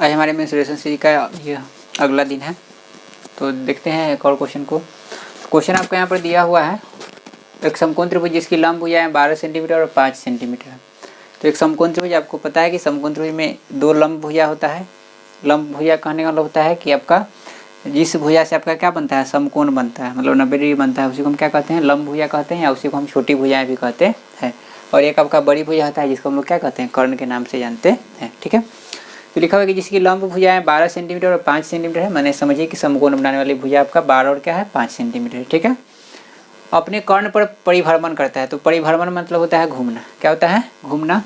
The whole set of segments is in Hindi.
आज हमारे मेंसुरेशन सीरीज का ये अगला दिन है, तो देखते हैं एक और क्वेश्चन को। क्वेश्चन आपको यहाँ पर दिया हुआ है, एक समकोण त्रिभुज जिसकी लंब भुजाएं 12 सेंटीमीटर और 5 सेंटीमीटर है। तो एक समकोण त्रिभुज, आपको पता है कि समकोण त्रिभुज में दो लंब भुजा होता है। लंब भुजा कहने का मतलब होता है कि आपका जिस भुजा से आपका क्या बनता है, समकोण बनता है, मतलब 90 डिग्री बनता है, उसी को हम क्या कहते हैं, लंब भुजा कहते हैं, या उसी को हम छोटी भुजाएं भी कहते हैं। और एक आपका बड़ी भुजा होता है जिसको हम लोग क्या कहते हैं, कर्ण के नाम से जानते हैं। ठीक है, तो लिखा हुआ है कि जिसकी लंब भुजाएं 12 सेंटीमीटर और 5 सेंटीमीटर है। मैंने समझिए कि समकोण बनाने वाली भुजा आपका 12 और क्या है, 5 सेंटीमीटर है। ठीक है, अपने कर्ण पर परिभ्रमण करता है। तो परिभ्रमण मतलब होता है घूमना। क्या होता है, घूमना।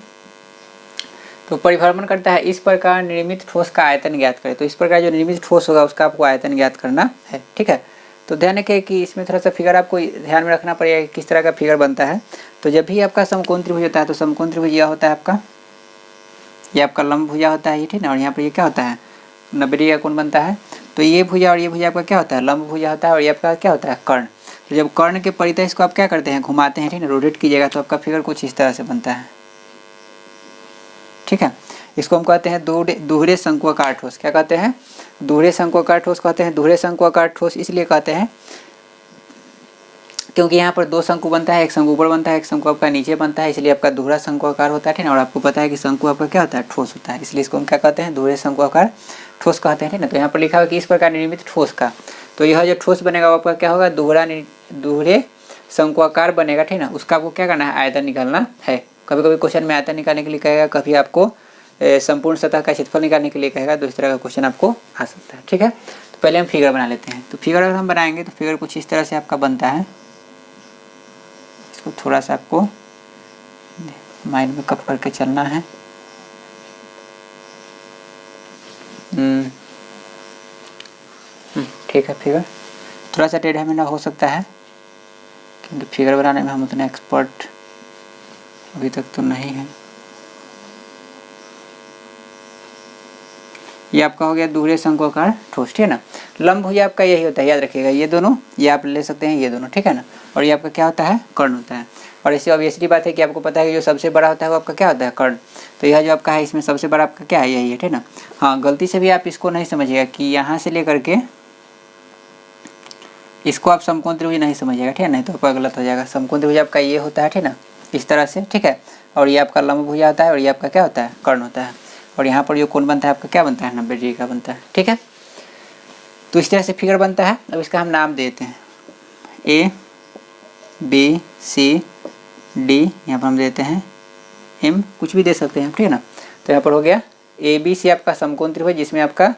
तो परिभ्रमण करता है। इस प्रकार निर्मित ठोस का आयतन ज्ञात करें। तो इस प्रकार जो निर्मित ठोस होगा उसका आपको आयतन ज्ञात करना है। ठीक है, तो ध्यान रखें कि इसमें थोड़ा सा फिगर आपको ध्यान में रखना पड़ेगा किस तरह का फिगर बनता है। तो जब भी आपका समकोण त्रिभुज होता है तो समकोण त्रिभुज यह होता है आपका, ये आपका लंब भुजा होता है ये, ठीक है। और यहाँ पर ये क्या होता है, 90 डिग्री का कोण बनता है। तो ये भुजा और ये भुजा आपका क्या होता है, लंब भुजा होता है। और ये आपका क्या होता है, कर्ण। तो जब कर्ण के परितः इसको आप क्या करते हैं, घुमाते हैं, ठीक है, रोटेट कीजिएगा तो आपका फिगर कुछ इस तरह से बनता है। ठीक है, इसको हम कहते हैं दोहरे शंक्वाकार ठोस। क्या कहते हैं, दोहरे शंक्वाकार ठोस कहते हैं। दोहरे शंक्वाकार ठोस इसलिए कहते हैं क्योंकि यहाँ पर दो शंकु बनता है, एक शंकु ऊपर बनता है, एक शंकु आपका नीचे बनता है, इसलिए आपका दोहरा शंक्वाकार होता है। ठीक है, और आपको पता है कि शंकु आपका क्या होता है, ठोस होता है, इसलिए इसको हम क्या कहते हैं, दोहरे शंक्वाकार ठोस कहते हैं। ठीक है, तो यहाँ पर लिखा हुआ कि इस प्रकार निर्मित ठोस का, तो यह जो ठोस बनेगा वो आपका क्या होगा, दोहरे शंक्वाकार बनेगा। ठीक है ना, उसका आपको क्या करना है, आयतन निकालना है। कभी कभी क्वेश्चन में आयतन निकालने के लिए कहेगा, कभी आपको संपूर्ण सतह का क्षेत्रफल निकालने के लिए कहेगा। तो इस तरह का क्वेश्चन आपको आ सकता है। ठीक है, तो पहले हम फिगर बना लेते हैं। तो फिगर अगर हम बनाएंगे तो फिगर कुछ इस तरह से आपका बनता है। इसको थोड़ा सा आपको माइंड में कप करके चलना है। ठीक है, फिगर थोड़ा सा टेढ़ा मेढ़ा हो सकता है क्योंकि फिगर बनाने में हम उतने एक्सपर्ट अभी तक तो नहीं है। ये आपका हो गया दोहरे शंक्वाकार ठोस। ठीक है ना, लंब भुजा आपका यही होता है, याद रखिएगा। ये दोनों, ये आप ले सकते हैं, ये दोनों। ठीक है ना, और ये आपका क्या होता है, कर्ण होता है। और ऐसी ऑब्वियसली बात है कि आपको पता है कि जो सबसे बड़ा होता है वो आपका क्या होता है, कर्ण। तो यह जो आपका है इसमें सबसे बड़ा आपका क्या है, यही है। ठीक है ना, हाँ, गलती से भी आप इसको नहीं समझिएगा कि यहाँ से लेकर के इसको आप समकोण त्रिभुज नहीं समझिएगा। ठीक है, नहीं तो आपका गलत हो जाएगा। समकोण त्रिभुज आपका ये होता है, ठीक है ना, इस तरह से। ठीक है, और ये आपका लंब भुजा होता है और ये आपका क्या होता है, कर्ण होता है। और यहाँ पर जो कोण बनता है आपका क्या बनता है, 90 डिग्री का बनता है। ठीक है, तो इस तरह से फिगर बनता है। अब इसका हम नाम देते हैं A B C D, यहाँ पर हम देते हैं M, कुछ भी दे सकते हैं, ठीक है ना। तो यहाँ पर हो गया ABC आपका समकोण त्रिभुज जिसमें आपका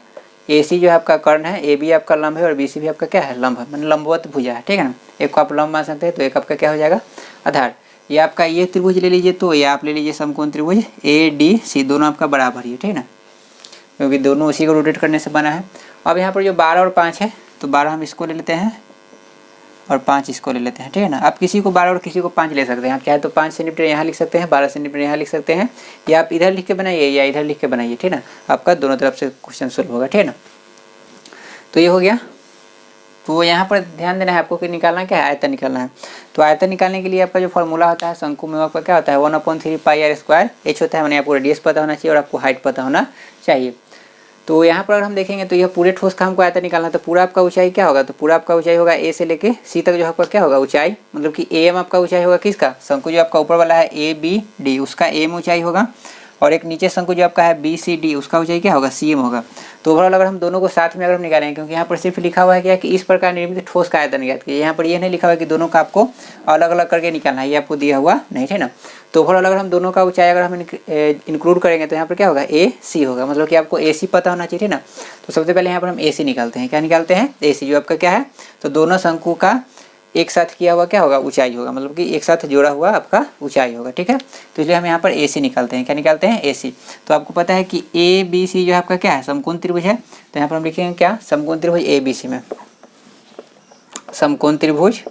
AC जो है आपका कर्ण है, AB आपका लंब है और BC भी आपका क्या है, लंब है, मतलब लंबवत भुजा है। ठीक है ना, एक को आप लंब मान सकते हैं तो एक आपका क्या हो जाएगा, आधार। ये आपका ये त्रिभुज ले लीजिए, तो ये आप ले लीजिए समकोण त्रिभुज ADC, दोनों आपका बराबर ही है। ठीक है ना, क्योंकि दोनों उसी को रोटेट करने से बना है। अब यहाँ पर जो 12 और 5 है, तो 12 हम इसको ले लेते हैं और 5 इसको ले लेते हैं। ठीक है ना, आप किसी को 12 और किसी को 5 ले सकते हैं। आप चाहे तो 5 सेंटीमीटर यहाँ लिख सकते हैं, 12 सेंटीमीटर यहाँ लिख सकते हैं, या आप इधर लिख के बनाइए या इधर लिख के बनाइए। ठीक है ना, आपका दोनों तरफ से क्वेश्चन सोल्व होगा। ठीक है ना, तो ये हो गया। तो यहाँ पर ध्यान देना है आपको कि निकालना क्या है, आयतन निकालना है। तो आयतन निकालने के लिए आपका जो फॉर्मूला होता है शंकु में, आपका क्या होता है, 1/3 पाई r स्क्वायर h होता है। मैंने आपको रेडियस पता होना चाहिए और आपको हाइट पता होना चाहिए। तो यहाँ पर अगर हम देखेंगे तो यह पूरे ठोस का हमको आयतन निकालना है। तो पूरा आपका ऊंचाई क्या होगा, तो पूरा आपका ऊंचाई होगा A से लेके C तक, जो आपका क्या होगा ऊंचाई, मतलब कि AM आपका ऊंचाई होगा किसका, शंकु जो आपका ऊपर वाला है ABD, उसका AM ऊंचाई होगा। और एक नीचे शंकु जो आपका है BCD, उसका ऊंचाई क्या होगा, CM होगा। तो ओवरऑल अगर हम दोनों को साथ में अगर हम निकालेंगे, क्योंकि यहाँ पर सिर्फ लिखा हुआ है क्या कि इस प्रकार निर्मित ठोस का आयतन ज्ञात कीजिए, यहाँ पर ये नहीं लिखा हुआ है कि दोनों का आपको अलग अलग करके निकालना है, ये आपको दिया हुआ नहीं है ना। तो ओवरऑल अगर हम दोनों का ऊंचाई अगर हम इंक्लूड करेंगे तो यहाँ पर क्या होगा, AC होगा, मतलब कि आपको AC पता होना चाहिए ना। तो सबसे पहले यहाँ पर हम AC निकालते हैं। क्या निकालते हैं, AC, जो आपका क्या है, तो दोनों शंकु का एक साथ किया हुआ क्या होगा, ऊंचाई होगा, मतलब कि एक साथ जोड़ा हुआ आपका ऊंचाई होगा। ठीक है, तो इसलिए हम यहाँ पर AC निकालते हैं। क्या निकालते हैं, AC। तो आपको पता है कि ABC जो आपका क्या है, समकोण त्रिभुज है। तो यहाँ पर हम लिखेंगे क्या, समकोण त्रिभुज ABC में, समकोण त्रिभुज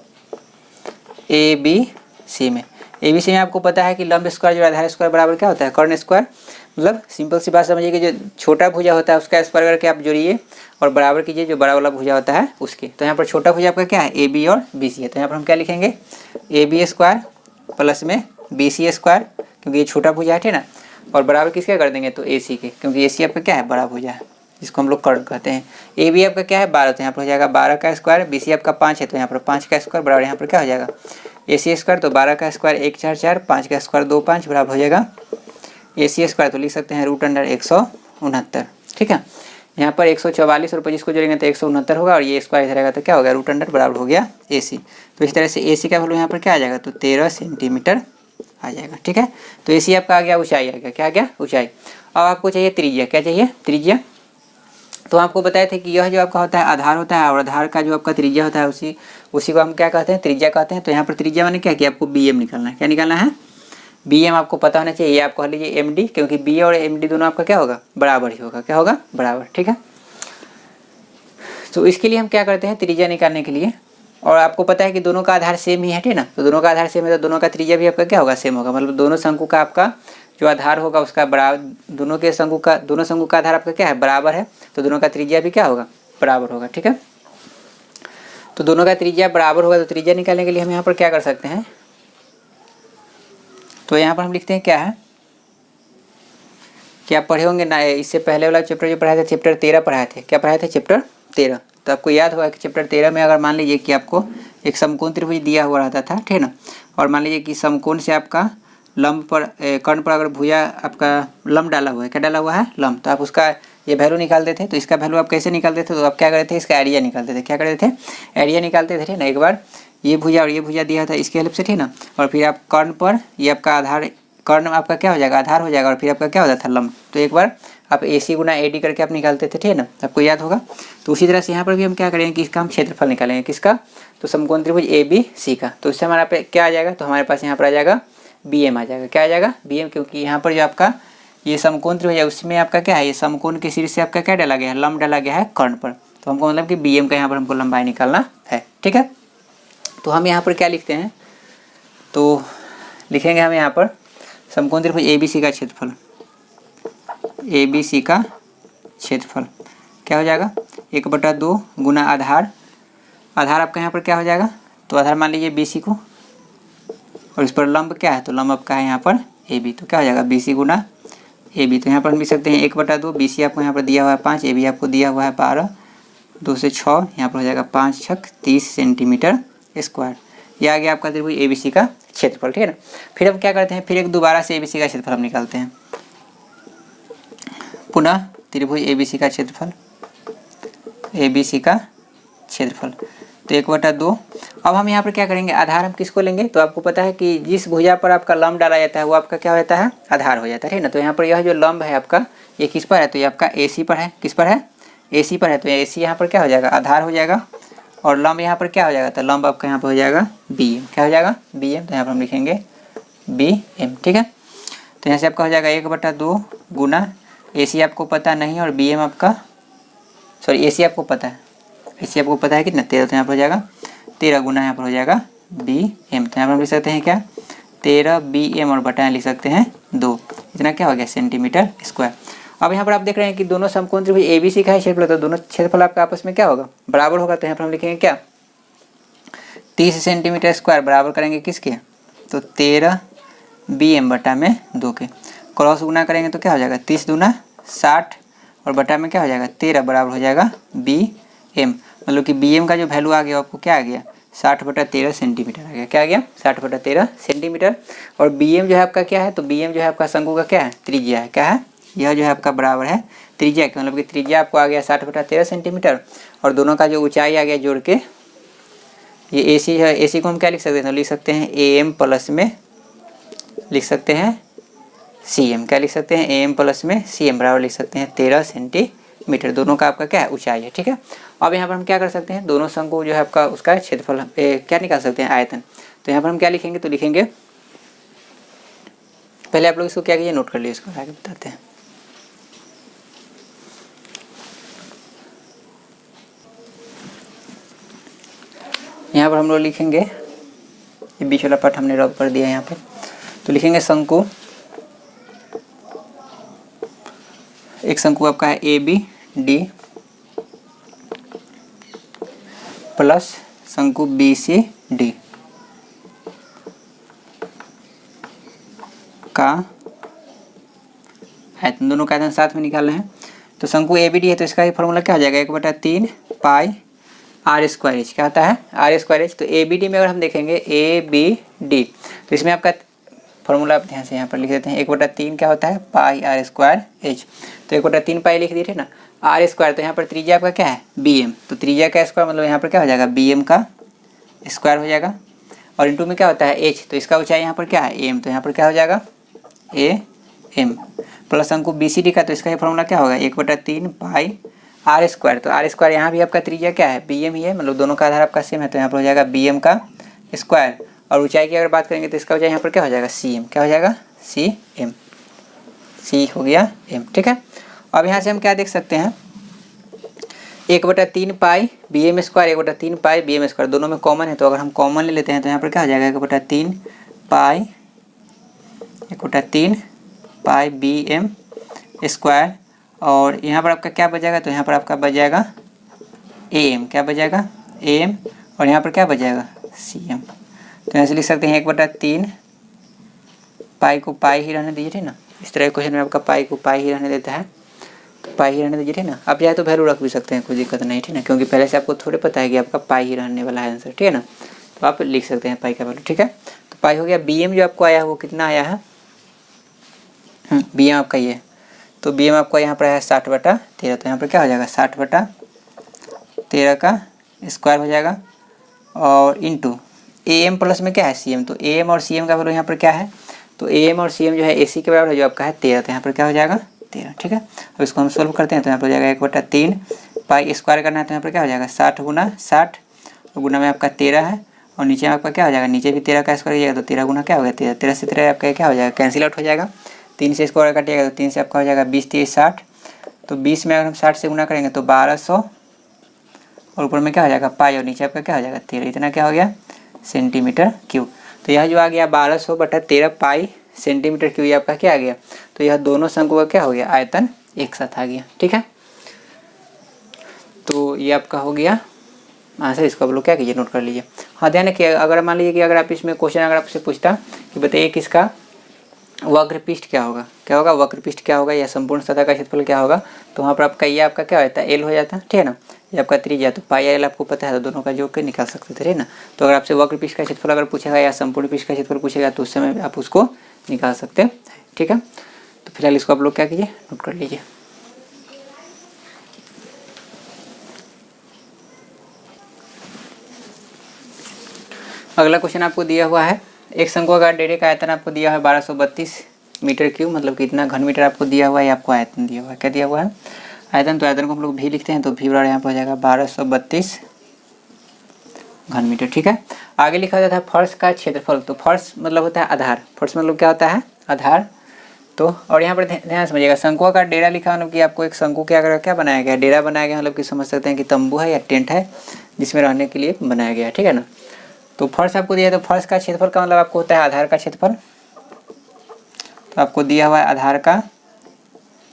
ABC में, ABC में आपको पता है कि लंब स्क्वायर जो आधार स्क्वायर बराबर क्या होता है, कर्ण स्क्वायर। मतलब सिंपल सी बात समझिए कि जो छोटा भुजा होता है उसका स्क्वायर करके आप जोड़िए और बराबर कीजिए जो बड़ा वाला भुजा होता है उसके। तो यहाँ पर छोटा भुजा आपका क्या है, AB और BC है। तो यहाँ पर हम क्या लिखेंगे, AB स्क्वायर प्लस में BC स्क्वायर, क्योंकि ये छोटा भुजा है, ठीक है ना। और बराबर किसके कर देंगे, तो ए सी के, क्योंकि ए सी आपका क्या है, बड़ा भुजा है, जिसको हम लोग कर्ण कहते हैं। ए बी आपका क्या है, 12, तो यहाँ पर हो जाएगा 12 का स्क्वायर, बी सी आपका 5 है तो यहाँ पर 5 का स्क्वायर बराबर यहाँ पर क्या हो जाएगा, ए सी स्क्वायर, तो 12 का स्क्वायर 1 4 4, 5 का स्क्वायर 2 5 बराबर हो जाएगा ए सी स्क्वायर, तो लिख सकते हैं √169। ठीक है, यहाँ पर 144 रुपये जिसको जोड़ेंगे तो 169 होगा, और ये स्क्वायर इधर आएगा तो क्या होगा, √100 बराबर हो गया ए सी। तो इस तरह से ए सी का वैल्यू यहाँ पर क्या आ जाएगा, तो 13 सेंटीमीटर आ जाएगा। ठीक है, तो ए सी आपका आ गया ऊंचाई, आ गया क्या आ गया, ऊंचाई। अब आपको चाहिए त्रिज्या, क्या चाहिए, त्रिज्या। तो आपको बताए थे कि यह जो आपका होता है आधार होता है, और आधार का जो आपका त्रिज्या होता है उसी को हम क्या कहते हैं, त्रिज्या कहते हैं। तो यहाँ पर त्रिज्या मैंने क्या किया, आपको बी एम निकालना है, क्या निकालना है, बी एम आपको पता होना चाहिए। ये आप कह लीजिए एम डी, क्योंकि बी और एम डी दोनों आपका क्या होगा, बराबर ही होगा, क्या होगा, बराबर। ठीक है, तो इसके लिए हम क्या करते हैं, त्रिज्या निकालने के लिए, और आपको पता है कि दोनों का आधार सेम ही है, ठीक ना, तो दोनों का आधार सेम है तो दोनों का त्रिज्या भी आपका क्या होगा, सेम होगा। मतलब दोनों शंकु का आपका जो आधार होगा उसका बराबर, दोनों शंकु का आधार आपका क्या है, बराबर है, तो दोनों का त्रिज्या भी क्या होगा, बराबर होगा। ठीक है, तो दोनों का त्रिज्या बराबर होगा, तो त्रिज्या निकालने के लिए हम यहाँ पर क्या कर सकते हैं, तो यहाँ पर हम लिखते हैं क्या है, कि आप पढ़े होंगे ना, इससे पहले वाला चैप्टर जो पढ़ाए थे, चैप्टर 13 पढ़ाए थे, क्या पढ़ाए थे, चैप्टर 13। तो आपको याद होगा कि चैप्टर 13 में अगर मान लीजिए कि आपको एक समकोण त्रिभुज दिया हुआ रहता था, ठीक है ना, और मान लीजिए कि समकोण से आपका लंब पर कर्ण पर अगर भुजा आपका लंब डाला हुआ है, क्या डाला हुआ है, लंब, तो आप उसका ये वैल्यू निकालते थे। तो इसका वैल्यू आप कैसे निकालते थे, तो आप क्या करते थे, इसका एरिया निकालते थे, क्या करते थे, एरिया निकालते थे, ठीक ना। एक बार ये भुजा और ये भुजा दिया था इसके हेल्प से, ठीक ना, और फिर आप कर्ण पर ये आपका आधार, कर्ण आपका क्या हो जाएगा, आधार हो जाएगा, और फिर आपका क्या हो जाता था, लंब। तो एक बार आप ए सी गुना ए डी करके आप निकालते थे, ठीक है ना, आपको याद होगा। तो उसी तरह से यहाँ पर भी हम क्या करेंगे कि इसका हम क्षेत्रफल निकालेंगे, किसका, तो समकोण त्रिभुज ए बी सी का। तो इससे हमारा पे क्या आ जाएगा, तो हमारे पास यहाँ पर आ जाएगा बी एम आ जाएगा, क्या आ जाएगा, बी एम, क्योंकि यहाँ पर जो आपका ये समकोण त्रिभुज है उसमें आपका क्या है, ये समकोण के शीर्ष से आपका क्या डाला गया है, लंब डाला गया है कर्ण पर। तो हमको मतलब कि बी एम का यहाँ पर हमको लंबाई निकालना है। ठीक है, तो हम यहाँ पर क्या लिखते हैं, तो लिखेंगे हम यहाँ पर समकोण त्रिभुज ए बी सी का क्षेत्रफल, ए बी सी का क्षेत्रफल क्या हो जाएगा, 1/2 गुना आधार, आधार आपका यहाँ पर क्या हो जाएगा, तो आधार मान लीजिए बी सी को, और इस पर लंब क्या है, तो लंब आपका है यहाँ पर ए बी, तो क्या हो जाएगा B C Guna A B. तो यहाँ पर हम लिख सकते हैं 1/2, बी सी आपको यहाँ पर दिया हुआ है 5, ए बी आपको दिया हुआ है 12, 2 से 6, यहाँ पर हो जाएगा 5 छक 30 सेंटीमीटर स्क्वायर। यह आ गया आपका त्रिभुज ए बी सी का क्षेत्रफल। ठीक है ना, फिर हम क्या करते हैं, फिर एक दोबारा से ए बी सी का क्षेत्रफल हम निकालते हैं, पुनः त्रिभुज ए बी सी का क्षेत्रफल, ए बी सी का क्षेत्रफल, तो 1/2। अब हम यहाँ पर क्या करेंगे, आधार हम किसको लेंगे, तो आपको पता है कि जिस भुजा पर आपका लंब डाला जाता है वो आपका क्या हो जाता है, आधार हो जाता है, ठीक ना। तो यहाँ पर यह जो लंब है आपका ये किस पर है, तो ये आपका ए सी पर है, किस पर है, ए सी पर है, तो ए सी यहाँ पर क्या हो जाएगा, आधार हो जाएगा, और लंब यहाँ पर क्या हो जाएगा, तो लंब आपका यहाँ पर हो जाएगा बी एम, क्या हो जाएगा, बी एम। तो यहाँ पर हम लिखेंगे बी एम। ठीक है, तो यहाँ से आपका हो जाएगा 1/2 गुना, ए सी आपको पता नहीं और बी एम आपका, सॉरी ए सी आपको पता है, ए सी आपको पता है कितना 13, तो यहाँ पर हो जाएगा 13 गुना यहाँ पर हो जाएगा बी एम। तो यहाँ पर हम लिख सकते हैं क्या, 13 बी एम, और बटा लिख सकते हैं 2, इतना क्या हो गया सेंटीमीटर स्क्वायर। अब यहाँ पर आप देख रहे हैं कि दोनों समकोण त्रिभुज ए बी सी का है क्षेत्रफल, तो दोनों क्षेत्रफल आपका आपस में क्या होगा, बराबर होगा। तो यहाँ पर हम लिखेंगे क्या, 30 सेंटीमीटर स्क्वायर बराबर करेंगे किसके, तो 13 बी एम बटा में 2 के, क्रॉस गुना करेंगे तो क्या हो जाएगा 30 दूना 60, और बटा में क्या हो जाएगा 13 बराबर हो जाएगा बी एम। मतलब कि बी एम का जो वैल्यू आ गया आपको क्या आ गया, 60/13 सेंटीमीटर आ गया, क्या आ गया 60/13 सेंटीमीटर। और बी एम जो है आपका क्या है, तो बी एम जो है आपका शंकु का क्या है, त्रिज्या है, क्या है, यह जो है आपका बराबर है त्रिज्या का, मतलब कि त्रिज्या आपको आ गया 60/13 सेंटीमीटर, और दोनों का जो ऊंचाई आ गया जोड़ के, ये ए सी है, ए सी को हम क्या लिख सकते हैं, तो लिख सकते हैं ए एम प्लस में लिख सकते हैं सी एम, क्या लिख सकते हैं ए एम प्लस में सी एम बराबर लिख सकते हैं 13 सेंटीमीटर, दोनों का आपका क्या है ऊंचाई है। ठीक है, अब यहाँ पर हम क्या कर सकते हैं, दोनों शंकु जो है आपका उसका क्षेत्रफल क्या निकाल सकते हैं, आयतन। तो यहाँ पर हम क्या लिखेंगे, तो लिखेंगे, पहले आप लोग इसको क्या कीजिए, नोट कर लीजिए, इसको आगे बताते हैं। यहाँ पर हम लोग लिखेंगे, ये बीच वाला पार्ट हमने रब कर दिया यहाँ पर, तो लिखेंगे शंकु, एक शंकु आपका है ए बी डी प्लस शंकु बी सी डी का आयतन, दोनों का आयतन साथ में निकालना है। तो शंकु ए बी डी है तो इसका ही फॉर्मूला क्या हो जाएगा, 1/3 पाई आर स्क्वायर एच। क्या होता है, आर स्क्वायर एच। तो ए बी डी में अगर हम देखेंगे ए बी डी तो इसमें आपका फॉर्मूला आप ध्यान से यहाँ पर लिख देते हैं, 1/3 क्या होता है, पाई आर स्क्वायर एच। तो 1/3 पाई लिख दिए थे ना, आर स्क्वायर तो यहाँ पर त्रिज्या आपका क्या है बी एम, तो त्रिज्या का स्क्वायर मतलब यहाँ पर क्या हो जाएगा बी एम का स्क्वायर हो जाएगा, और इंटू में क्या होता है एच, तो इसका ऊंचाई यहाँ पर क्या है एम, तो यहाँ पर क्या हो जाएगा ए एम प्लस अंकु बी सी डी का, तो इसका ये फॉर्मूला क्या होगा 1/3 पाई आर स्क्वायर। तो आर स्क्वायर यहाँ भी आपका त्रिज्या क्या है बी एम ही है, मतलब दोनों का आधार आपका सेम है, तो यहाँ पर हो जाएगा बी एम का स्क्वायर। और ऊंचाई की अगर बात करेंगे तो इसका ऊंचाई यहाँ पर क्या हो जाएगा सी एम, क्या हो जाएगा सी एम, सी हो गया एम। ठीक है, अब यहाँ से हम क्या देख सकते हैं 1/3 पाई बी एम स्क्वायर 1/3 पाई बी एम स्क्वायर, दोनों में कॉमन है, तो अगर हम कॉमन ले लेते हैं तो यहाँ पर क्या हो जाएगा 1/3 पाई 1/3 पाई बी एम स्क्वायर, और यहाँ पर आपका क्या बचेगा, तो यहाँ पर आपका बच जाएगा ए एम, क्या बच जाएगा ए एम, और यहाँ पर क्या बच जाएगा सी एम। तो यहाँ से लिख सकते हैं 1/3 पाई को पाई ही रहने दीजिए ना, इस तरह क्वेश्चन में आपका पाई को पाई ही रहने देता है, तो पाई ही रहने दीजिए ना, आप चाहे तो वैल्यू रख भी सकते हैं, कोई दिक्कत नहीं, ठीक है ना, क्योंकि पहले से आपको थोड़े पता है कि आपका पाई ही रहने वाला है आंसर, ठीक है ना, तो आप लिख सकते हैं पाई का वैल्यू। ठीक है, तो पाई हो गया, बी एम जो आपको आया है वो कितना आया है, बी एम आपका ये, तो बी एम आपका यहाँ पर है 60/13, तो यहाँ पर क्या हो जाएगा 60/13 का स्क्वायर हो जाएगा, और इंटू ए एम प्लस में क्या है सी एम, तो ए एम और सी एम का वैल्यू यहाँ पर क्या है, तो ए एम और सी एम जो है ए सी के बराबर है जो आपका है 13, तो यहाँ पर क्या हो जाएगा 13। ठीक है, अब इसको हम सोल्व करते हैं तो यहाँ पर हो जाएगा 1/3 पाई स्क्वायर करना है, तो यहाँ पर क्या हो जाएगा 60 गुना 60, और गुना में आपका 13 है, और नीचे आपका क्या हो जाएगा, नीचे भी 13 का स्क्वायर हो जाएगा, तो 13 गुना क्या हो गया 13, 13 से 13 आपका क्या हो जाएगा कैंसिल आउट हो जाएगा, 3 से स्क्वायर काटिएगा तो 3 से आपका हो जाएगा 20 3 60, तो 20 में अगर हम 60 से गुना करेंगे तो 1200, और ऊपर में क्या हो जाएगा पाई, और नीचे आपका क्या हो जाएगा 13, इतना क्या हो गया सेंटीमीटर क्यूब। तो यह जो आ गया 1200/13 पाई सेंटीमीटर क्यूब, ये आपका क्या आ गया, तो यह दोनों शंकु का क्या हो गया आयतन एक साथ आ गया। ठीक है, तो ये आपका हो गया आंसर, इसको आप लोग क्या कीजिए नोट कर लीजिए। हाँ ध्यान रखिए, अगर मान लीजिए कि अगर आप इसमें क्वेश्चन अगर आपसे पूछता कि बताइए किसका वक्र पृष्ठ क्या होगा, क्या होगा वक्र पृष्ठ क्या होगा, या संपूर्ण सतह का क्षेत्रफल क्या होगा, तो वहाँ पर आपका ये आपका क्या होता है एल हो जाता है, ठीक है ना, ये आपका त्रिज्या, तो पाई एल आपको पता है, तो दोनों का जोड़ के निकाल सकते थे ना। तो अगर आपसे वक्र पृष्ठ का क्षेत्रफल अगर पूछेगा या संपूर्ण पृष्ठ का क्षेत्रफल पूछेगा तो उस समय आप उसको निकाल सकते हैं। ठीक है, तो फिलहाल इसको आप लोग क्या कीजिए नोट कर लीजिए। अगला क्वेश्चन आपको दिया हुआ है, एक शंकु का डेरे का आयतन आपको दिया है 1232 मीटर क्यूब, मतलब कितना घन मीटर आपको दिया हुआ है, आपको आयतन दिया हुआ है, क्या दिया हुआ है आयतन, तो आयतन को हम लोग भी लिखते हैं, तो भी बराबर यहाँ पर हो जाएगा 1232 घन मीटर। ठीक है, आगे लिखा जाता है फर्श का क्षेत्रफल, तो फर्श मतलब होता है आधार, फर्श मतलब क्या होता है आधार, तो और यहाँ पर ध्यान समझिएगा शंकु का डेरा लिखा मतलब कि आपको एक शंकु के अगर क्या बनाया गया डेरा बनाया गया, मतलब कि समझ सकते हैं कि तंबू है या टेंट है जिसमें रहने के लिए बनाया गया है। ठीक है ना, तो फर्श आपको दिया है, तो फर्श का क्षेत्रफल का मतलब आपको होता है आधार का क्षेत्रफल, तो आपको दिया हुआ है आधार का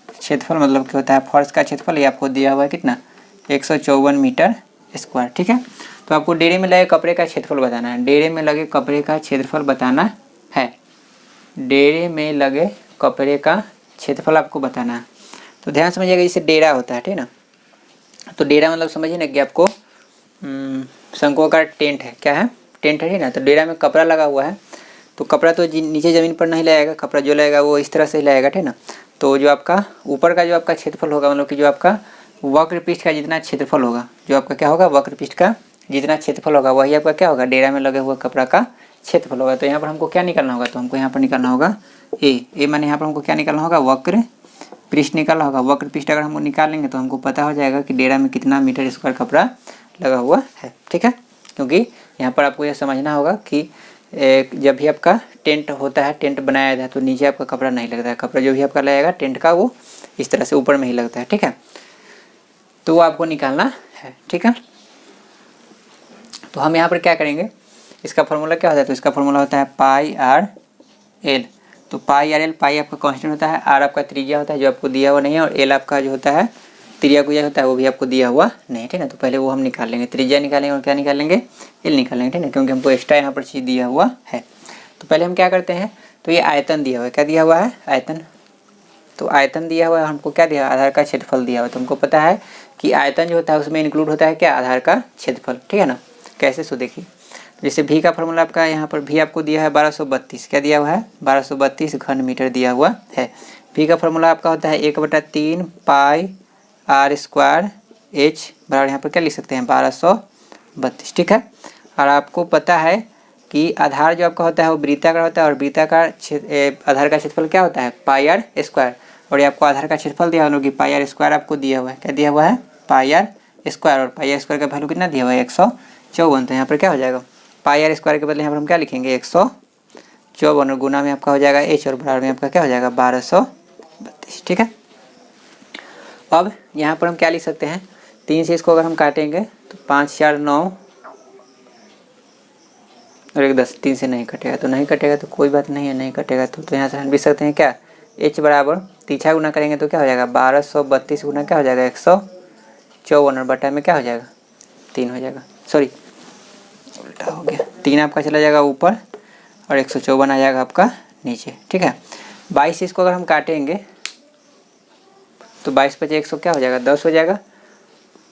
क्षेत्रफल मतलब क्या होता है फर्श का क्षेत्रफल, ये आपको दिया हुआ है कितना 154 मीटर स्क्वायर। ठीक है, तो आपको डेरे में लगे कपड़े का क्षेत्रफल बताना है, डेरे में लगे कपड़े का क्षेत्रफल बताना है, डेरे में लगे कपड़े का क्षेत्रफल आपको बताना है। तो ध्यान समझिएगा जैसे डेरा होता है, ठीक है ना, तो डेरा मतलब समझिए ना कि आपको शंकु का टेंट है, क्या है टेंट है, ठीक है ना, तो डेरा में कपड़ा लगा हुआ है, तो कपड़ा तो नीचे ज़मीन पर नहीं लगाएगा, कपड़ा जो लगेगा वो इस तरह से ही लगेगा, ठीक है ना, तो जो आपका ऊपर का जो आपका क्षेत्रफल होगा मतलब कि जो आपका वक्र पृष्ठ का जितना क्षेत्रफल होगा, जो आपका क्या होगा वक्र पृष्ठ का जितना क्षेत्रफल होगा वही आपका क्या होगा डेरा में लगे हुए कपड़ा का क्षेत्रफल होगा। तो यहाँ पर हमको क्या निकालना होगा, तो हमको यहाँ पर निकालना होगा ए माने यहाँ पर हमको क्या निकालना होगा वक्र पृष्ठ निकालना होगा। वक्र पृष्ठ अगर हम निकाल लेंगे तो हमको पता हो जाएगा कि डेरा में कितना मीटर स्क्वायर कपड़ा लगा हुआ है। ठीक है, क्योंकि यहाँ पर आपको यह समझना होगा कि जब भी आपका टेंट होता है, टेंट बनाया जाता है तो नीचे आपका कपड़ा नहीं लगता है, कपड़ा जो भी आपका लगेगा टेंट का वो इस तरह से ऊपर में ही लगता है। ठीक है, तो वो आपको निकालना है। ठीक है, तो हम यहाँ पर क्या करेंगे, इसका फॉर्मूला क्या होता है, तो इसका फॉर्मूला होता है पाई आर एल। तो पाई आर एल, पाई आपका कांस्टेंट होता है, आर आपका त्रिज्या होता है जो आपको दिया हुआ नहीं है, और एल आपका जो होता है त्रिज्या को होता है वो भी आपको दिया हुआ नहीं। ठीक है, तो पहले वो हम निकाल लेंगे, त्रिज्या निकालेंगे और क्या निकालेंगे एल निकालेंगे। ठीक है, क्योंकि हमको एक्स्ट्रा यहाँ पर चीज़ दिया हुआ है। तो पहले हम क्या करते हैं, तो ये आयतन दिया हुआ है, क्या दिया हुआ है आयतन, तो आयतन दिया हुआ है, हमको क्या दिया, आधार का क्षेत्रफल दिया हुआ है। तो हमको पता है कि आयतन जो होता है उसमें इंक्लूड होता है क्या, आधार का क्षेत्रफल, ठीक है ना। कैसे, सो देखिए, जैसे भी का फॉर्मूला आपका यहाँ पर भी आपको दिया है 1232, क्या दिया हुआ है, 1232 घन मीटर दिया हुआ है। भी का फॉर्मूला आपका होता है 1/3 पाई आर स्क्वायर एच बराबर यहाँ पर क्या लिख सकते हैं, 1232, ठीक है। और आपको पता है कि आधार जो आपका होता है वो वृत्ताकार होता है, और वृत्ताकार आधार का क्षेत्रफल क्या होता है, पाई आर स्क्वायर। और ये आपको आधार का क्षेत्रफल दिया हुआ है कि पाई आर स्क्वायर आपको दिया हुआ है, क्या दिया हुआ है, पाई आर स्क्वायर। और पाई आर स्क्वायर का वैल्यू कितना दिया हुआ है, 154। तो यहाँ पर क्या हो जाएगा, पाई आर स्क्वायर के बदले यहाँ पर हम क्या लिखेंगे, 154, और गुना में आपका हो जाएगा एच, और बराबर में आपका क्या हो जाएगा, 1232, ठीक है। अब यहाँ पर हम क्या लिख सकते हैं, 3 से इसको अगर हम काटेंगे तो 5 4 9 और 1 10, 3 से नहीं कटेगा तो नहीं कटेगा, तो कोई बात नहीं है, नहीं कटेगा तो यहाँ से हम लिख सकते हैं क्या, h बराबर तीछा गुना करेंगे तो क्या हो जाएगा, 1232 गुना क्या हो जाएगा, 154, और बटा में क्या हो जाएगा, 3 हो जाएगा, सॉरी उल्टा हो गया, 3 आपका चला जाएगा ऊपर और 154 आ जाएगा आपका नीचे, ठीक है। 22 से इसको अगर हम काटेंगे तो 22 बचे 100 क्या हो जाएगा, 10 हो जाएगा।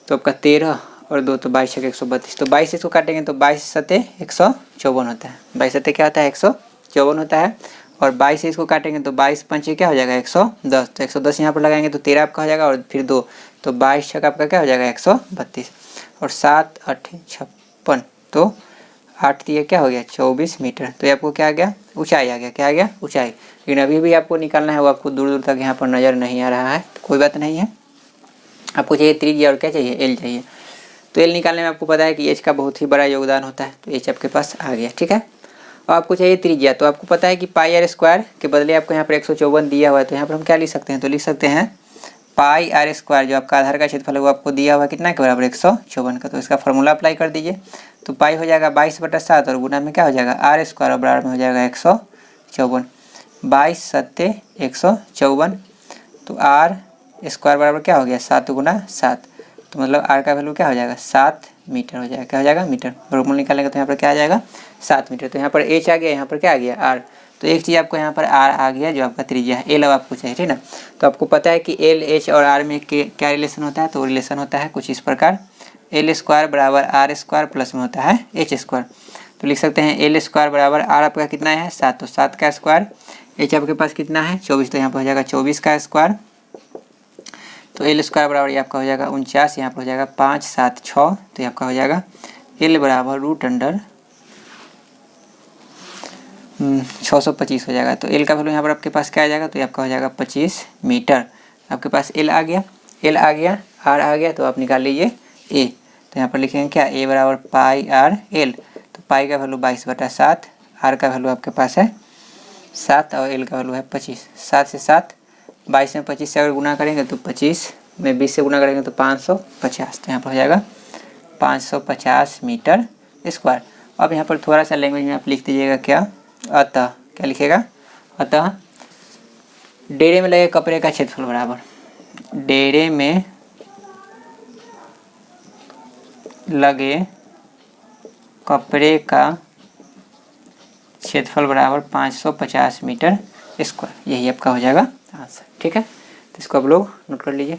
तो आपका 13 और 2 तो 22 छः 132, तो 22 इसको काटेंगे तो 22 सते 154 होता है, 22 सते क्या होता है, 154 होता है। और 22 से इसको काटेंगे तो 22 पंचे क्या हो जाएगा, 110, तो 110 यहाँ पर लगाएंगे तो 13 आपका हो जाएगा, और फिर 2 तो 22 छः आपका क्या हो जाएगा, 132, और 7 8 56, तो 8 दिए क्या हो गया, 24 मीटर। तो ये आपको क्या आ गया, ऊंचाई आ गया, क्या आ गया, ऊंचाई। लेकिन अभी भी आपको निकालना है, वो आपको दूर दूर तक यहाँ पर नज़र नहीं आ रहा है, तो कोई बात नहीं है। आपको चाहिए त्रिज्या और क्या चाहिए, एल चाहिए। तो एल निकालने में आपको पता है कि एच का बहुत ही बड़ा योगदान होता है, तो एच आपके पास आ गया, ठीक है। और आपको चाहिए त्रिज्या, तो आपको पता है कि पाई आर स्क्वायर के बदले आपको यहाँ पर 154 दिया हुआ है, तो यहाँ पर हम क्या लिख सकते हैं, तो लिख सकते हैं पाई आर स्क्वायर जो आपका आधार का क्षेत्रफल है वो आपको दिया हुआ है कितना के बराबर, 154 का। तो इसका फॉर्मूला अप्लाई कर दीजिए, तो पाई हो जाएगा 22/7, और गुना में क्या हो जाएगा, आर स्क्वायर, और बराबर में हो जाएगा 154, 22 सत्ते 154, तो आर स्क्वायर बराबर क्या हो गया, 7 गुना 7, तो मतलब आर का वैल्यू क्या हो जाएगा, 7 मीटर हो जाएगा, क्या हो जाएगा, मीटर। वर्गमूल निकालेंगे तो यहाँ पर क्या आ जाएगा, 7 मीटर। तो यहाँ पर एच आ गया, यहाँ पर क्या आ गया, आर। तो एक चीज़ आपको यहाँ पर आर आ गया जो आपका त्रिज्या है, एल अब आपको चाहिए, ठीक ना। तो आपको पता है कि एल एच और आर में क्या रिलेशन होता है, तो रिलेशन होता है कुछ इस प्रकार, एल स्क्वायर बराबर आर स्क्वायर प्लस में होता है एच स्क्वायर। तो लिख सकते हैं एल स्क्वायर बराबर आर आपका कितना है, 7, तो 7 का स्क्वायर, एच आपके पास कितना है 24, तो यहाँ पर हो जाएगा 24 का स्क्वायर। तो एल स्क्वायर बराबर ये आपका हो जाएगा 49, यहाँ पर हो जाएगा 5 7 6, तो ये आपका हो जाएगा एल बराबर √अंडर 625 हो जाएगा। तो एल का वैल्यू यहाँ पर आपके पास क्या आ जाएगा, तो ये आपका हो जाएगा 25 मीटर। आपके पास एल आ गया, एल आ गया, आर आ गया, तो आप निकाल लीजिए ए। तो यहाँ पर लिखेंगे क्या, ए बराबर पाई आर एल। तो पाई का वैल्यू 22/7, आर का वैल्यू आपके पास है 7, और एल का वैल्यू है 25। 7 से 7, 22 में 25 से अगर गुना करेंगे तो 25 में 20 से गुना करेंगे तो 550, तो यहाँ पर हो जाएगा 550 मीटर स्क्वायर। अब यहाँ पर थोड़ा सा लैंग्वेज में आप लिख दीजिएगा क्या, अतः, क्या लिखेगा, अतः डेरे में लगे कपड़े का क्षेत्रफल बराबर, डेरे में लगे कपड़े का क्षेत्रफल बराबर 550 मीटर स्क्वायर। यही आपका हो जाएगा आंसर, ठीक है। तो इसको आप लोग नोट कर लीजिए।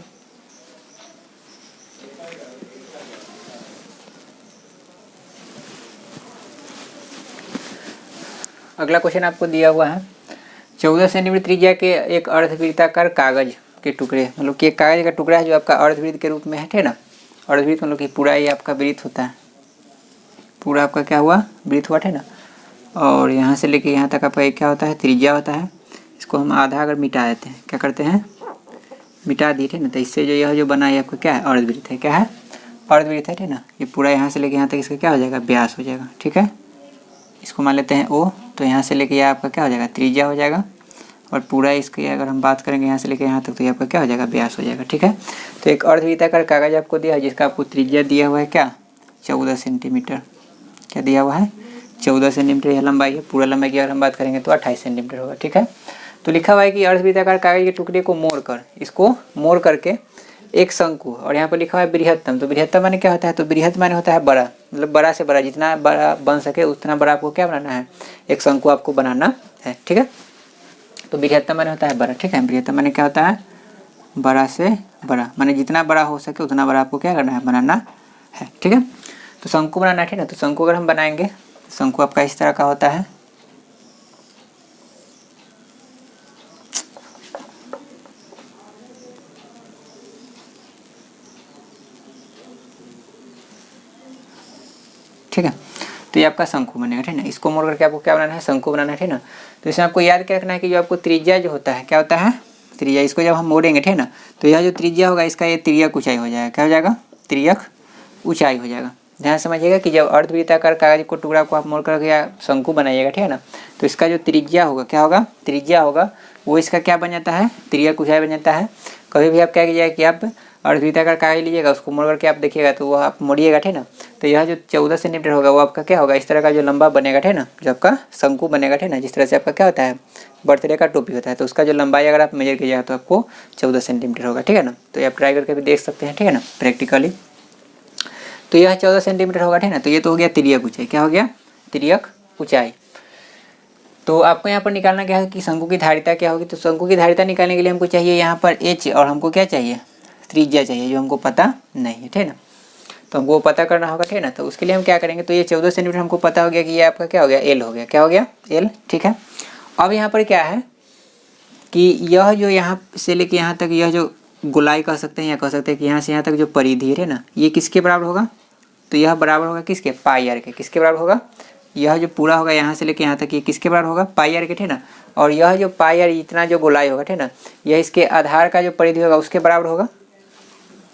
अगला क्वेश्चन आपको दिया हुआ है, 14 सेंटीमीटर त्रिज्या के एक अर्धवृत्ताकार कागज के टुकड़े, मतलब कि एक कागज का टुकड़ा है जो आपका अर्धवृत्त के रूप में है, ठीक ना। अर्धवृत्त मतलब कि पूरा ये आपका वृत्त होता है, पूरा आपका क्या हुआ, वृत्त हुआ, ठीक ना। और यहाँ से लेके यहाँ तक आपका एक क्या होता है, त्रिज्या होता है। इसको हम आधा अगर मिटा देते हैं, क्या करते हैं, मिटा दिए, ठीक ना। तो इससे जो यह जो बना है आपका क्या है, अर्धवृत्त है, क्या है, अर्धवृत्त है, ठीक ना। ये पूरा यहाँ से लेके यहाँ तक इसका क्या हो जाएगा, व्यास हो जाएगा, ठीक है। इसको मान लेते हैं ओ, तो यहाँ से लेके आपका क्या हो जाएगा, त्रिज्या हो जाएगा। और पूरा इसकी अगर हम बात करेंगे यहाँ से लेके यहाँ तक, तो ये आपका क्या हो जाएगा, व्यास हो जाएगा, ठीक है। तो एक अर्धवृत्ताकार कागज आपको दिया है जिसका आपको त्रिज्या दिया हुआ है क्या, 14 सेंटीमीटर। क्या दिया हुआ है, 14 सेंटीमीटर यह लंबाई है। पूरा लंबाई की अगर हम बात करेंगे तो 28 सेंटीमीटर होगा, ठीक है। तो लिखा हुआ है कि अर्धवृत्ताकार कागज के टुकड़े को मोड़कर, इसको मोड़ करके एक शंकु, और यहाँ पर लिखा हुआ है बृहत्तम। तो बृहत्तम माने क्या होता है, तो बृहत्त माने होता है बड़ा, मतलब बड़ा से बड़ा, जितना बड़ा बन सके उतना बड़ा आपको क्या बनाना है, एक शंकु आपको बनाना है, ठीक है। तो बृहत्तम माने होता है बड़ा, ठीक है। बृहत्तम माने क्या होता है, बड़ा से बड़ा, माने जितना बड़ा हो सके उतना बड़ा आपको क्या करना है, बनाना है, ठीक है। तो शंकु बनाना है, ठीक है। तो शंकु अगर हम बनाएंगे, शंकु आपका इस तरह का होता है, ठीक है। तो ये आपका शंकु बनेगा, ठीक है ना। इसको मोड़ करके आपको क्या बनाना है, शंकु बनाना है, ठीक है ना। तो इसमें आपको याद क्या रखना है कि जो आपको त्रिज्या जो होता है, क्या होता है, त्रिज्या। इसको जब हम मोड़ेंगे, ठीक है ना, तो यह जो त्रिज्या होगा इसका ये तिर्यक ऊंचाई हो जाएगा, क्या हो जाएगा, तिर्यक ऊंचाई हो जाएगा। ध्यान समझिएगा कि जब अर्धवृत्ताकार कागज को टुकड़ा को आप मोड़ करके या शंकु बनाइएगा, ठीक है ना, तो इसका जो त्रिज्या होगा, क्या होगा, त्रिज्या होगा, वो इसका क्या बन जाता है, तिर्यक ऊंचाई बन जाता है। कभी भी आप क्या कीजिएगा कि आप अर्धवृत्ताकार कागज लीजिएगा, उसको मोड़ करके आप देखिएगा, तो वो आप मोड़िएगा, ठीक है ना, तो यह जो 14 सेंटीमीटर होगा वो आपका क्या होगा, इस तरह का जो लंबा बनेगा, ठीक है ना, जो आपका शंकु बनेगा, ठीक है ना। जिस तरह से आपका क्या होता है, बर्थडे का टोपी होता है, तो उसका जो लंबाई अगर आप मेजर कीजिएगा तो आपको 14 सेंटीमीटर होगा, ठीक है ना। तो ये आप ट्राई करके भी देख सकते हैं, ठीक है ना, प्रैक्टिकली। तो यह 14 सेंटीमीटर होगा, ठीक है ना। तो ये तो हो गया तिर्यक ऊंचाई, क्या हो गया, तिर्यक ऊंचाई। तो आपको यहाँ पर निकालना क्या है कि शंकु की धारिता क्या होगी। तो शंकु की धारिता निकालने के लिए हमको चाहिए यहाँ पर h, और हमको क्या चाहिए, त्रिज्या चाहिए, जो हमको पता नहीं है, ठीक है ना। तो हमको पता करना होगा, ठीक है ना। तो उसके लिए हम क्या करेंगे, तो ये 14 सेंटीमीटर हमको पता हो गया कि ये आपका क्या हो गया, एल हो गया, क्या हो गया, एल, ठीक है। अब यहाँ पर क्या है कि यह जो यहाँ से लेके यहाँ तक यह जो गोलाई कह सकते हैं, या कह सकते हैं कि यहाँ से यहाँ तक जो परिधि है ना, ये किसके बराबर होगा, तो यह बराबर होगा किसके, पाई आर के। किसके बराबर होगा, यह जो पूरा होगा यहाँ से लेके यहाँ तक ये किसके बराबर होगा, पाई आर के, ठीक है ना। और यह जो पाई आर इतना जो गोलाई होगा, ठीक है ना, यह इसके आधार का जो परिधि होगा उसके बराबर होगा।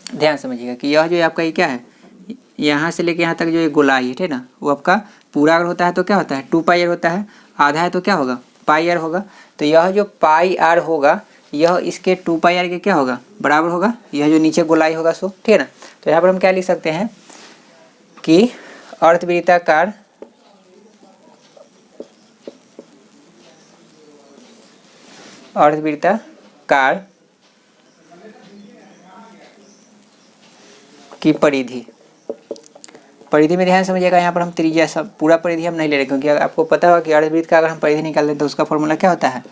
ध्यान समझिएगा कि यह जो आपका ये क्या है, यहाँ से लेके यहाँ तक जो ये गोलाई है, ठीक है ना, वो आपका पूरा अगर होता है तो क्या होता है, 2 पाई आर होता है, आधा है तो क्या होगा, पाई आर होगा। तो यह जो पाई आर होगा यह इसके 2 पाई आर के क्या होगा, बराबर होगा, यह जो नीचे गोलाई होगा सो, ठीक है ना। तो यहाँ पर हम क्या लिख सकते हैं कि अर्धवृत्ताकार की परिधि में ध्यान समझिएगा, यहाँ पर हम त्रिज्या सब पूरा परिधि हम नहीं ले रहे, क्योंकि आपको पता होगा कि अर्धवृत्त का अगर हम परिधि निकाल दें तो उसका फॉर्मूला क्या होता है,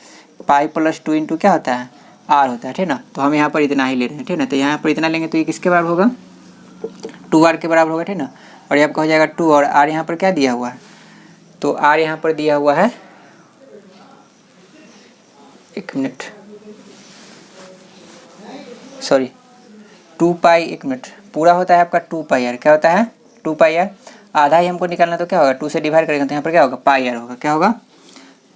पाई प्लस 2 इंटू क्या होता है, आर होता है, ठीक है ना। तो हम यहाँ पर इतना ही ले रहे हैं, ठीक है ना। तो यहाँ पर इतना लेंगे तो ये किसके बराबर होगा, 2r के बराबर होगा, ठीक है ना। और ये आपका हो जाएगा 2, और r यहाँ पर क्या दिया हुआ है, तो r यहाँ पर दिया हुआ है, एक मिनट, सॉरी 2 पाई, एक मिनट, पूरा होता है आपका 2 पाई आर, क्या होता है, 2 पाई आर। आधा ही हमको निकालना, तो क्या होगा, 2 से डिवाइड करेंगे तो यहाँ पर क्या होगा, पाई आर होगा, क्या होगा,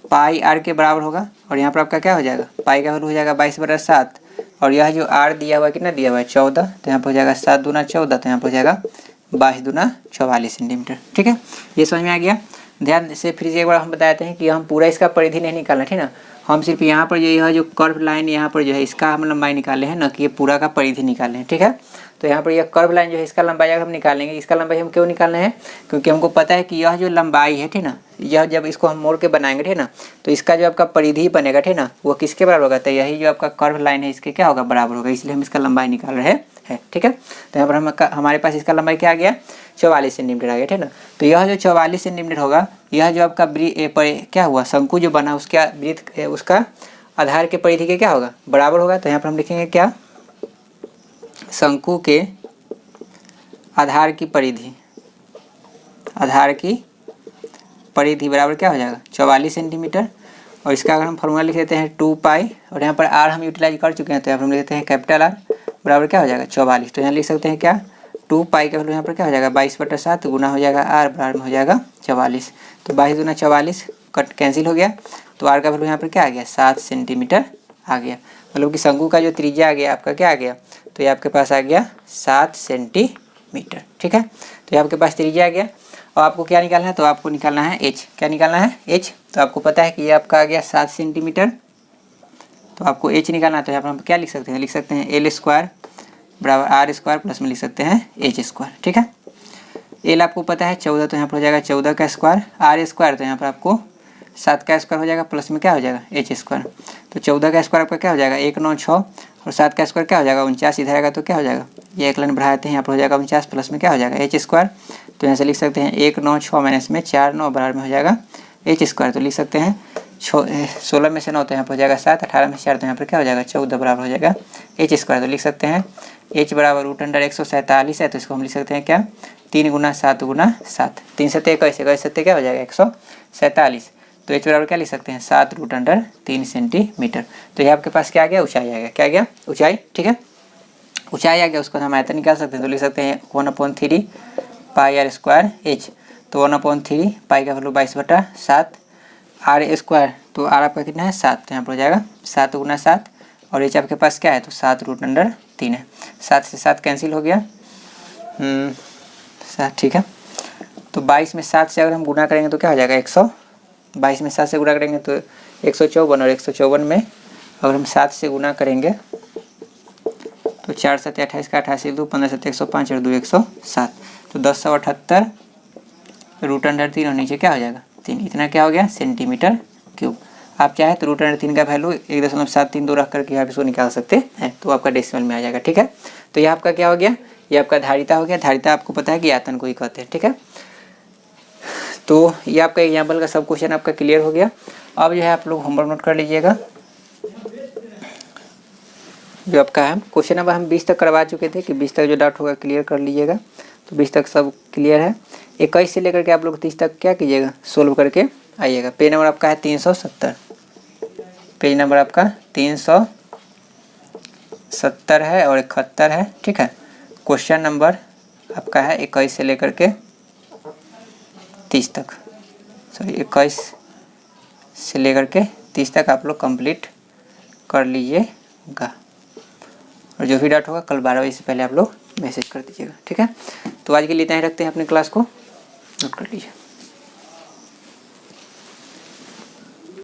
पाई आर के बराबर होगा। और यहाँ पर आपका क्या हो जाएगा, पाई का वैल्यू हो जाएगा 22/7, और यह जो आर दिया हुआ है कितना दिया हुआ है, 14, तो यहाँ पर हो जाएगा 7 दूना 14, तो यहाँ पर हो जाएगा 22 दूना 44 सेंटीमीटर, ठीक है। ये समझ में आ गया। ध्यान से फिर से एक बार हम बताते हैं कि हम पूरा इसका परिधि नहीं निकालना, ठीक है ना, हम सिर्फ यहाँ पर जो यह जो कर्व लाइन यहाँ पर जो है इसका हम लंबाई निकाले हैं, ना कि ये पूरा का परिधि निकाले हैं, ठीक है। तो यहाँ पर यह कर्व लाइन जो है इसका लंबाई अगर हम निकालेंगे, इसका लंबाई हम क्यों निकालना है, क्योंकि हमको पता है कि यह जो लंबाई है, ठीक है ना, यह जब इसको हम मोड़ के बनाएंगे, ठीक है ना, तो इसका जो आपका परिधि बनेगा, ठीक है ना, वो किसके बराबर होगा, तो यही जो आपका कर्व लाइन है इसके क्या होगा, बराबर होगा, इसलिए हम इसका लंबाई निकाल रहे हैं, ठीक है। तो यहाँ पर हमारे पास इसका लंबाई क्या आ गया, 44 सेंटीमीटर आ गया, ठीक है ना। तो यह जो 44 सेंटीमीटर होगा, यह जो आपका क्या हुआ, शंकु जो बना उसका वृत्त उसका आधार के परिधि के क्या होगा, बराबर होगा। तो यहाँ पर हम लिखेंगे क्या, शंकु के आधार की परिधि बराबर क्या हो जाएगा, 44 सेंटीमीटर। और इसका अगर हम फॉर्मूला लिख देते हैं 2 पाई, और यहाँ पर आर हम यूटिलाइज कर चुके हैं, तो यहाँ पर हम लिख देते हैं कैपिटल आर बराबर क्या हो जाएगा, 44। तो यहाँ लिख सकते हैं क्या, 2 पाई का वैल्यू यहाँ पर क्या हो जाएगा, 22/7 गुना हो जाएगा आर, बराबर में हो जाएगा 44। तो 22 दूना 44 कट कैंसिल हो गया, तो आर का वैल्यू यहाँ पर क्या आ गया, 7 सेंटीमीटर आ गया। मतलब कि शंकु का जो त्रिज्या आ गया आपका क्या आ गया, तो ये आपके पास आ गया 7 सेंटीमीटर, ठीक है। तो ये आपके पास त्रिज्या आ गया। और आपको क्या निकालना है, तो आपको निकालना है एच। क्या निकालना है, एच। तो आपको पता है कि ये आपका आ गया 7 सेंटीमीटर, तो आपको एच निकालना है। तो यहाँ पर हम क्या लिख सकते हैं, लिख सकते हैं एल स्क्वायर बराबर आर स्क्वायर प्लस में लिख सकते हैं एच स्क्वायर, ठीक है। एल आपको पता है 14, तो यहाँ पर हो जाएगा 14 का स्क्वायर, आर स्क्वायर तो यहाँ पर आपको 7 का स्क्वायर हो जाएगा, प्लस में क्या हो जाएगा एच स्क्वायर। तो 14 का स्क्वायर आपका क्या हो जाएगा 196, और 7 का स्क्वायर क्या हो जाएगा 49, इधर आएगा तो क्या हो जाएगा, ये एक लाइन बढ़ाते हैं, यहाँ पर हो जाएगा 49, प्लस में क्या हो जाएगा एच स्क्वायर। तो यहाँ से लिख सकते हैं 196 माइनस में 4 9 बराबर में हो जाएगा एच स्क्वायर तो लिख सकते हैं 16 में से 9 तो यहाँ पर हो जाएगा 7, 18 में से 4 तो यहाँ पर क्या हो जाएगा 14 बराबर हो जाएगा एच स्क्वायर तो लिख सकते हैं एच बराबर √147 है, तो इसको हम लिख सकते हैं क्या 3 × 7 × 7, 3 7 21 क्या हो जाएगा 147, तो एच बराबर क्या लिख सकते हैं 7√3 सेंटीमीटर। तो ये आपके पास क्या आ गया ऊंचाई आ गया, क्या आ गया ऊंचाई, ठीक है ऊंचाई आ गया। उसको हम आयतन निकाल सकते हैं तो लिख सकते हैं 1/3 πr² एच, तो 1/3 पाई का वैल्यू 22/7 r स्क्वायर, तो r आपका कितना है 7, तो यहाँ पर हो जाएगा 7 × 7 और एच आपके पास क्या है तो 7√3 है, 7 से 7 कैंसिल हो गया 7, ठीक है। तो 22 में 7 से अगर हम गुना करेंगे तो क्या हो जाएगा 22 में 7 से गुना करेंगे तो 154, और 154 में अगर हम 7 से गुना करेंगे तो 4 7 28 का 88 2 15 7 105 और 2 107, तो 1078 √3 और नीचे क्या हो जाएगा 3, इतना क्या हो गया सेंटीमीटर क्यूब। आप चाहे तो √3 का वैल्यू 1.732 रख करके आप इसको निकाल सकते हैं, तो आपका डेसिमल में आ जाएगा, ठीक है। तो ये आपका क्या हो गया, ये आपका धारिता हो गया। धारिता आपको पता है कि आयतन को ही कहते हैं, ठीक है। तो ये आपका एग्जाम्पल का सब क्वेश्चन आपका क्लियर हो गया। अब जो है आप लोग होमवर्क नोट कर लीजिएगा, जो आपका है क्वेश्चन अब हम 20 तक करवा चुके थे कि 20 तक जो डाउट होगा क्लियर कर लीजिएगा। तो 20 तक सब क्लियर है। 21 से लेकर के आप लोग 30 तक क्या कीजिएगा सोल्व करके आइएगा। पेज नंबर आपका है 370, पेज नंबर आपका 370 है और 71 है, ठीक है। क्वेश्चन नंबर आपका है 21 से लेकर के 30 तक, सॉरी 21 से लेकर के 30 तक आप लोग कंप्लीट कर लीजिएगा। और जो भी डाउट होगा कल 12 बजे से पहले आप लोग मैसेज कर दीजिएगा, ठीक है। तो आज के लिए इतना ही रखते हैं अपनी क्लास को, नोट कर लीजिए।